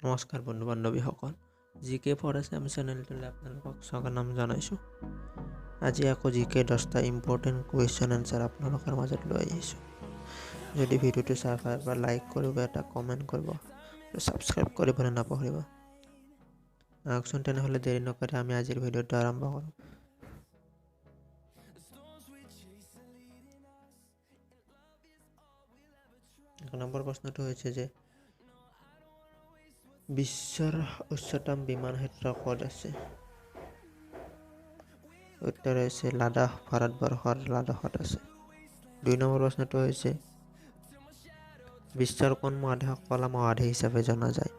নমস্কাৰ বন্ধু বান্ধৱীসকল, জিকে ফৰ আছাম চেনেলটোলৈ আপোনালোকক স্বাগতম জনাইছোঁ। আজি আকৌ জিকে 10টা ইম্পৰ্টেণ্ট কুৱেশ্যন এনচাৰ আপোনালোকৰ মাজত লৈ আহিছোঁ। যদি ভিডিঅ'টো চাই ভাল পায় লাইক কৰিব, এটা কমেণ্ট কৰিব আৰু ছাবস্ক্ৰাইব কৰিবলৈ নাপাহৰিব। আহকচোন তেনেহ'লে দেৰি নকৰি আমি আজিৰ ভিডিঅ'টো আৰম্ভ কৰোঁ। এক নম্বৰ প্ৰশ্নটো হৈছে যে বিশ্বৰ উচ্চতম বিমান ক্ষেত্ৰ ক'ত আছে? উত্তৰ হৈছে লাডাখ, ভাৰতবৰ্ষৰ লাডাখত আছে। 2 নম্বৰ প্ৰশ্নটো হৈছে বিশ্বৰ কোন মহাদেশক কলা মহাদেশ হিচাপে জনা যায়?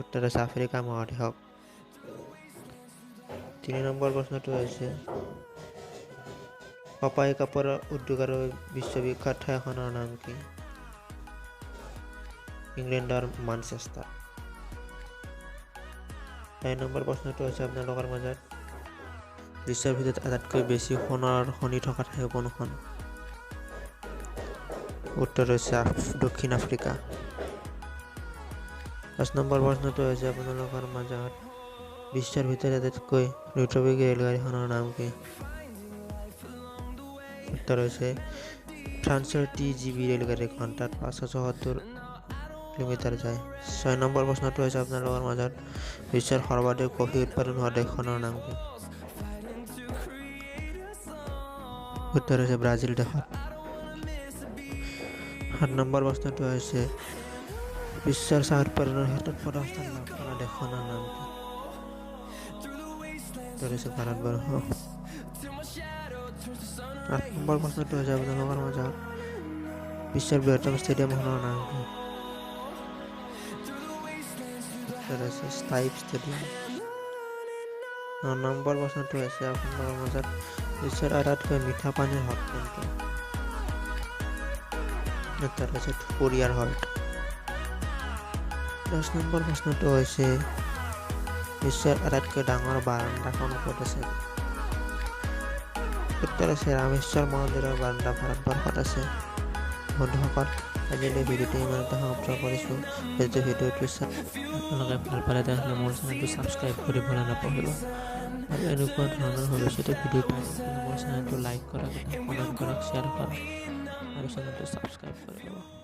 উত্তৰ হৈছে আফ্ৰিকা মহাদেশক। 3 নম্বৰ প্ৰশ্নটো হৈছে পাপাই কাপোৰ উদ্যোগৰ বিশ্ববিখ্যাত ঠাইখনৰ নাম কি? ইংলেণ্ডৰ মানচেষ্টাৰ। 4 নম্বৰ প্ৰশ্নটো হৈছে আপোনালোকৰ মাজত বিশ্বৰ ভিতৰত আটাইতকৈ বেছি সোণৰ খনি থকা ঠাই কোনখন? উত্তৰ হৈছে দক্ষিণ আফ্ৰিকা। 5 নম্বৰ প্ৰশ্নটো হৈছে আপোনালোকৰ মাজত বিশ্বৰ ভিতৰত আটাইতকৈ দ্ৰুতবেগী ৰেলগাড়ীখনৰ নাম কি? উত্তৰ হৈছে ফ্ৰান্সৰ TGV ৰেলগাড়ী ঘণ্টাত 574 কিলোমিটাৰ যায়। 6 নম্বৰ প্ৰশ্নটো হৈছে আপোনালোকৰ মাজত বিশ্বৰ সৰ্বাধিক কফি উৎপাদন হোৱা দেশখনৰ নাম কি? উত্তৰ হৈছে ব্ৰাজিল দেশত। 7 নম্বৰ প্ৰশ্নটো হৈছে বিশ্বৰ চাহ উৎপাদনৰ ক্ষেত্ৰত প্ৰথম স্থান লাভ কৰা দেশখনৰ নাম কি? উত্তৰ হৈছে ভাৰতবৰ্ষ। 8 নম্বৰ প্ৰশ্নটো হৈছে আপোনালোকৰ মাজত বিশ্বৰ বৃহত্তম ষ্টেডিয়ামখনৰ নাম কি? উত্তৰ হৈছে স্থায়ী ষ্টেডিয়াম। 9 নম্বৰ প্ৰশ্নটো হৈছে আপোনালোকৰ মাজত বিশ্বৰ আটাইতকৈ মিঠা পানীৰ হ্ৰদ কোনটো? উত্তৰ হৈছে কোৰিয়াৰ হ্ৰদ। 10 নম্বৰ প্ৰশ্নটো হৈছে বিশ্বৰ আটাইতকৈ ডাঙৰ বাৰাণ্ডাখন ক'ত আছে? উত্তৰ হৈছে ৰামেশ্বৰ মন্দিৰৰ বাৰাণ্ডা ভাৰতবৰ্ষত আছে। বন্ধুসকল, আজিলৈ ভিডিঅ'টো ইমানতে সমাপ্ত কৰিছোঁ। যদি ভিডিঅ'টো আপোনালোকে ভাল পালে তেনেহ'লে মোৰ চেনেলটো ছাবস্ক্ৰাইব কৰিবলৈ নাপাহৰিব আৰু এনেকুৱা ধৰণৰ ভৱিষ্যতে ভিডিঅ' পাই থাকিলে মোৰ চেনেলটো লাইক কৰক, কমেণ্ট কৰক, শ্বেয়াৰ কৰক আৰু চেনেলটো ছাবস্ক্ৰাইব কৰি ল'ব।